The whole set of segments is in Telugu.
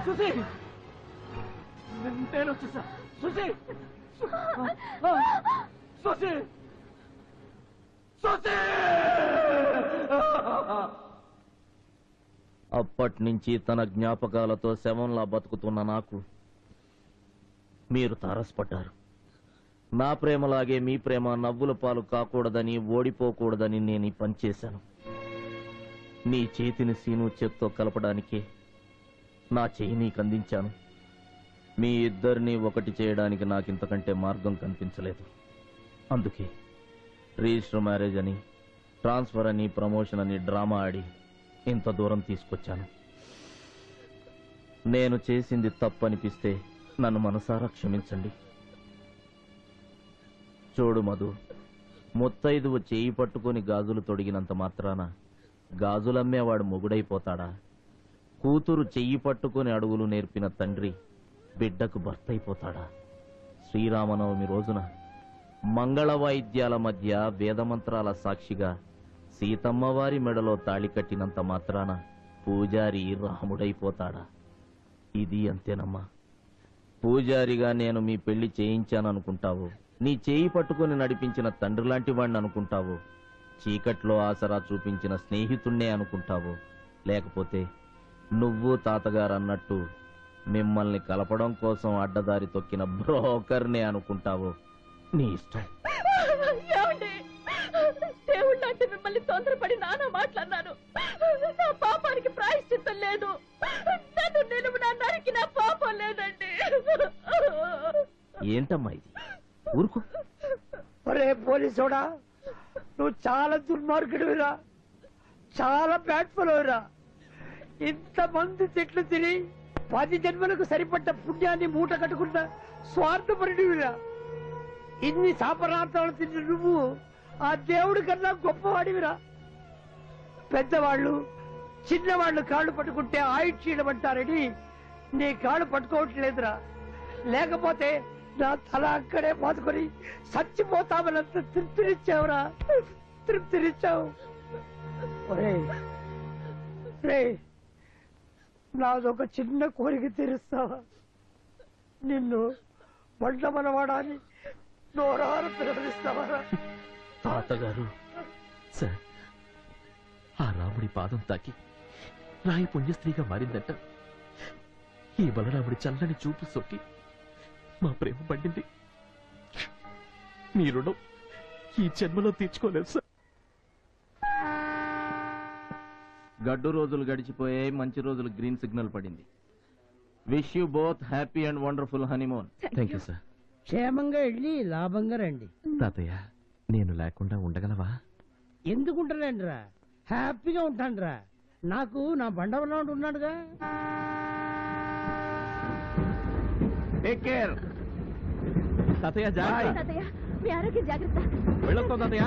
సుశీ నేను వచ్చేసా. సుశీ సుశీ సుశీ. అప్పట్నుంచి తన జ్ఞాపకాలతో శవంలా బతుకుతున్న నాకు మీరు తారసపడ్డారు. నా ప్రేమలాగే మీ ప్రేమ నవ్వుల పాలు కాకూడదని, ఓడిపోకూడదని నేను ఈ పని చేశాను. నీ చేతిని సీను చేత్తో కలపడానికే నా చేయి నీకు అందించాను. మీ ఇద్దరిని ఒకటి చేయడానికి నాకింతకంటే మార్గం కనిపించలేదు. అందుకే రిజిస్టర్ మ్యారేజ్ అని, ట్రాన్స్ఫర్ అని, ప్రమోషన్ అని డ్రామా ఆడి ఇంత దూరం తీసుకొచ్చాను. నేను చేసింది తప్పనిపిస్తే నన్ను మనసారా క్షమించండి. చూడు మధు, ముత్తైదువు చేయి పట్టుకుని గాజులు తొడిగినంత మాత్రాన గాజులమ్మేవాడు మొగుడైపోతాడా? కూతురు చెయ్యి పట్టుకుని అడుగులు నేర్పిన తండ్రి బిడ్డకు భర్త అయిపోతాడా? శ్రీరామనవమి రోజున మంగళ వాయిద్యాల మధ్య వేదమంత్రాల సాక్షిగా సీతమ్మవారి మెడలో తాళి కట్టినంత మాత్రాన పూజారి రాముడైపోతాడా? ఇది అంతేనమ్మా. పూజారిగా నేను మీ పెళ్లి చేయించాననుకుంటావు, నీ చేయి పట్టుకుని నడిపించిన తండ్రి లాంటి వాడిని అనుకుంటావు, చీకట్లో ఆసరా చూపించిన స్నేహితుణ్ణే అనుకుంటావు, లేకపోతే నువ్వు తాతగారు అన్నట్టు మిమ్మల్ని కలపడం కోసం అడ్డదారి తొక్కిన బ్రోకర్నే అనుకుంటావు. నీ ఇష్టం. దేవుళ్ళంటే మిమ్మల్ని తొందరపడి నానా మాట్లాడినాను. నా పాపానికి ప్రాయశ్చిత్తం లేదు. నన్ను నిలువునా నరికి నా పాపం లేదండి. ఏంటమ్మా ఇది? ఊరుకో. ఒరే పోలీసోడా, నువ్వు చాలా దుర్మార్గుడివిరా, చాలా బ్యాడ్ ఫెలోరా. ఇంతమంది చెట్లు తిని 10 జన్మలకు సరిపడ్డ పుణ్యాన్ని మూట కట్టుకున్న స్వార్థపరుడివిరా. ఇన్ని శాపరార్థాలు తిన్న నువ్వు ఆ దేవుడి కన్నా గొప్పవాడివిరా. పెద్దవాళ్ళు చిన్నవాళ్ళు కాళ్ళు పట్టుకుంటే ఆయుక్షీయమంటారని నీ కాళ్ళు పట్టుకోవట్లేదురా. లేకపోతే నా తల అక్కడే పాతుకొని చచ్చిపోతామనంత తృప్తినిచ్చావురా, తృప్తినిచ్చావు. నాదొక చిన్న కోరిక తీరుస్తావా? నిన్ను బండమనవాడాన్ని నోరారు పిలవనిస్తావా? తాతగారు సార్, ఆ రాముడి పాదం తాకి రాయి పుణ్యస్త్రీగా మారిందంట. ఈ బలరాముడి చల్లని చూపు సొక్కి మా ప్రేమ పండింది. మీ రుణం ఈ జన్మలో తీర్చుకోలేదు సార్. గడ్డు రోజులు గడిచిపోయాయి, మంచి రోజులు గ్రీన్ సిగ్నల్ పడింది. Wish you both happy and wonderful honeymoon. Thank you sir. క్షేమంగా వెళ్ళి లాభంగా రండి. తాతయ్య, నేను లేకుండా ఉండగలవా? ఎందుకుంటానండిరా, హ్యాపీగా ఉంటానురా. నాకు నా బండవరం ఉన్నాడుగా. Take care. తాతయ్య జాగ్రత్త. తాతయ్య, మీ ఆరోగ్యం జాగ్రత్త. వెళ్ళొస్తాం తాతయ్య.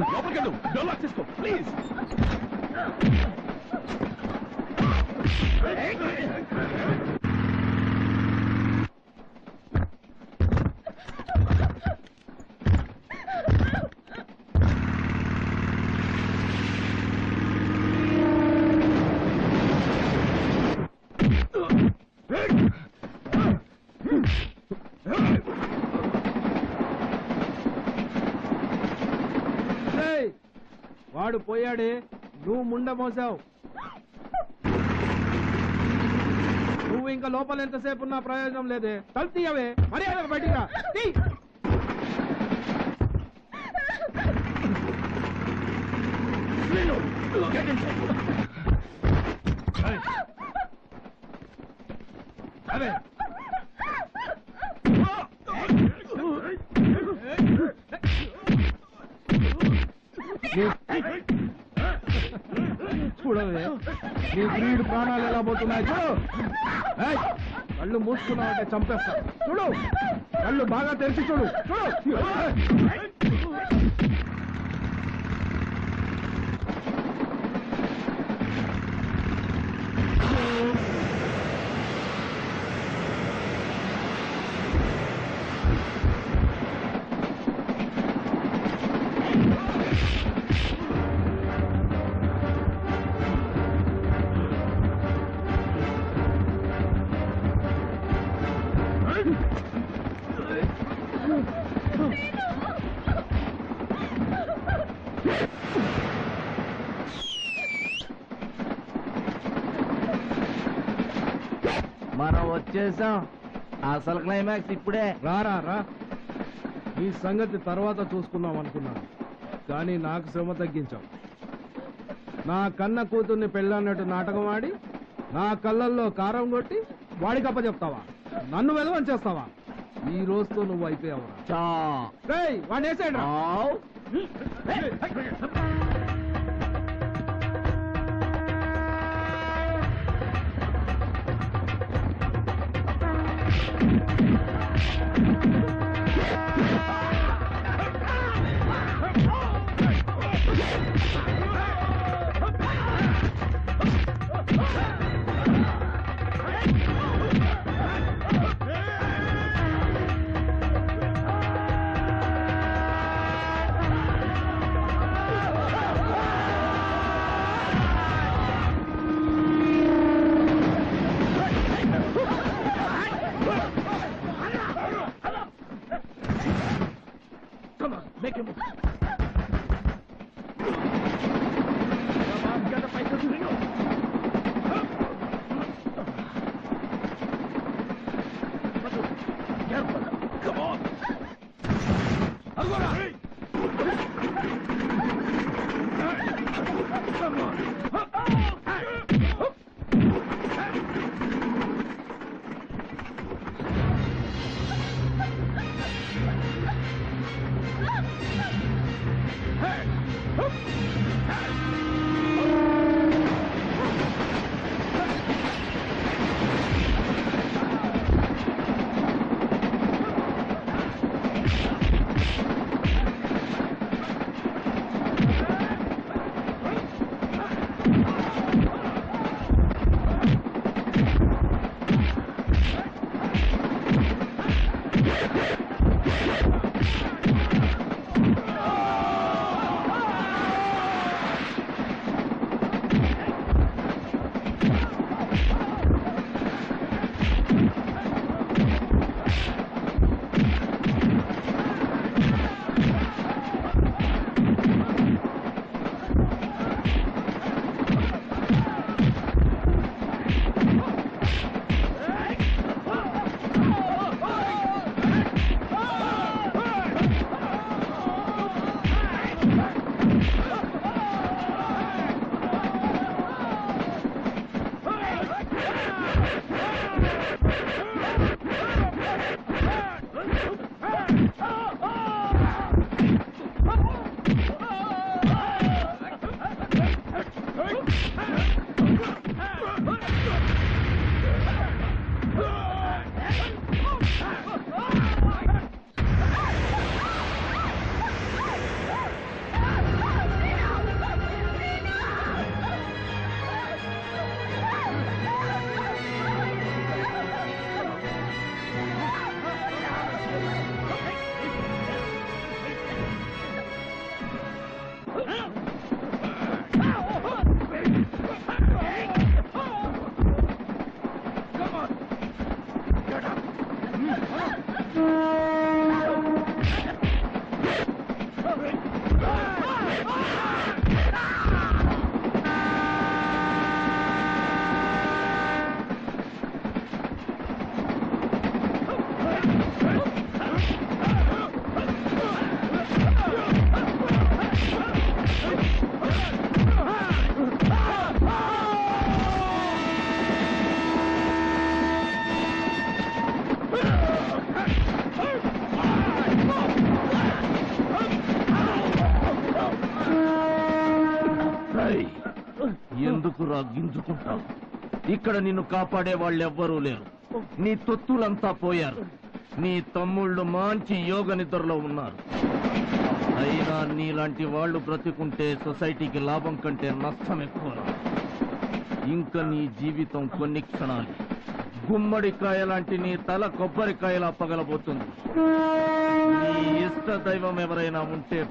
లోపలికెళ్ళు డోర్ లాక్ చేసుకో ప్లీజ్ వాడు పోయాడే నువ్వు ముండ మోసావు నువ్వు ఇంకా లోపల ఎంతసేపు ఉన్నా ప్రయోజనం లేదే తలుపు తీయవే మర్యాద బయటికి రా తీ. అవే చూడవే నీ ప్రియుడు ప్రాణాలు ఎలా పోతున్నాయి చూడు ఏయ్, కళ్ళు మూసుకున్నావంటే చంపేస్తా చూడు కళ్ళు బాగా తెరిచి చూడు చూడు మనం వచ్చేసాం. అసలు క్లైమాక్స్ ఇప్పుడే. రారా రా ఈ సంగతి తర్వాత చూసుకుందాం అనుకున్నాను కానీ నాకు శ్రమ తగ్గించావు నా కన్న కూతుర్ని పెళ్ళన్నట్టు నాటకం ఆడి నా కళ్ళల్లో కారం కొట్టి వాడికి అప్పచెప్తావా నన్ను వెలవని చేస్తావా ఈ రోజుతో నువ్వు అయిపోయావు చా వాడిని వేసేయండి రా. ఆవ్. ఎందుకురా గింజుకుంటావు? ఇక్కడ నిన్ను కాపాడే వాళ్ళెవ్వరూ లేరు. నీ తొత్తులంతా పోయారు. నీ తమ్ముళ్ళు మంచి యోగ నిద్రలో ఉన్నారు. అయినా నీలాంటి వాళ్ళు బ్రతికుంటే సొసైటీకి లాభం కంటే నష్టం ఎక్కువ. ఇంకా నీ జీవితం కొన్ని క్షణాలు. గుమ్మడికాయ లాంటి నీ తల కొబ్బరికాయలా పగలబోతుంది. నీ ఇష్ట దైవం ఎవరైనా ఉంటే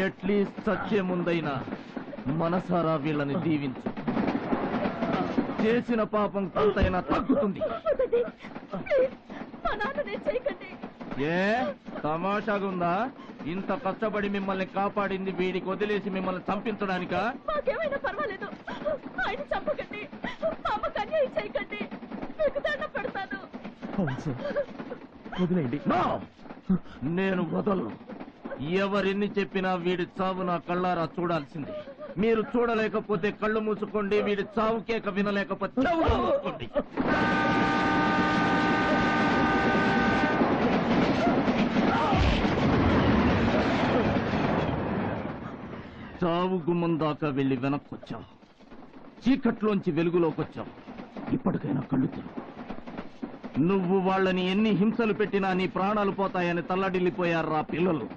ఎట్లీస్ట్ చచ్చే ముందైనా మనసారా వీళ్ళని దీవించు. చేసిన పాపం కొంతైనా తగ్గుతుంది. మా నాన్ననే చేయకండి. ఏ తమాషాగుందా? ఇంత కష్టపడి మిమ్మల్ని కాపాడింది వీడికి వదిలేసి మిమ్మల్ని చంపించడానికా? మాకేమైనా పర్వాలేదు, ఆయన చంపకండి. మా అమ్మకు అన్యాయం చేయకండి. మీకు దండం పెడతాను. వదిలేయండి. No! నేను వదలను. ఎవరెన్ని చెప్పినా వీడి చావు నా కళ్ళారా చూడాల్సిందే. మీరు చూడలేకపోతే కళ్ళు మూసుకోండి. వీడి చావు కేక వినలేకపోతే చెవులు మూసుకోండి. చావు గుమ్మం దాకా వెళ్లి వెనక్కొచ్చావు. చీకట్లోంచి వెలుగులోకొచ్చావు. ఇప్పటికైనా కళ్ళు తెరువు. నువ్వు వాళ్ళని ఎన్ని హింసలు పెట్టినా నీ ప్రాణాలు పోతాయని తల్లడిల్లిపోయారా పిల్లలు.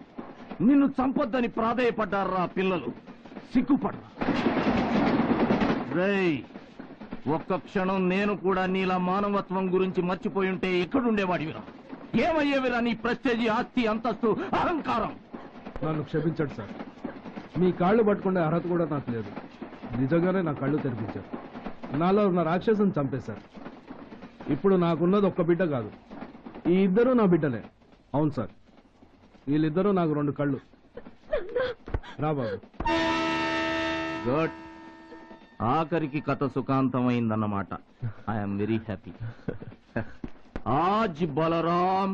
నిన్ను చంపొద్దని ప్రాధేయపడ్డారా పిల్లలు. సిగ్గుపడ్డా. రేయ్, ఒక్క క్షణం నేను కూడా నీలా మానవత్వం గురించి మర్చిపోయుంటే ఎక్కడుండేవాడివిరా? ఏమయ్యేవిరా నీ ప్రెస్టేజీ, ఆస్తి, అంతస్తు, అహంకారం? నన్ను క్షమించండి సార్. మీ కాళ్ళు పట్టుకునే అర్హత కూడా నాకు లేదు. నిజంగానే నా కళ్ళు తెరిపించారు. నాలో ఉన్న రాక్షసుని చంపేశారు. ఇప్పుడు నాకున్నది ఒక్క బిడ్డ కాదు, ఈ ఇద్దరు నా బిడ్డలే. అవును సార్, వీళ్ళిద్దరూ నాకు 2 కళ్ళు. రా బాబు. గుడ్. ఆఖరికి కథ సుఖాంతమైందన్నమాట. I'm very happy. ఆజ్ బలరాం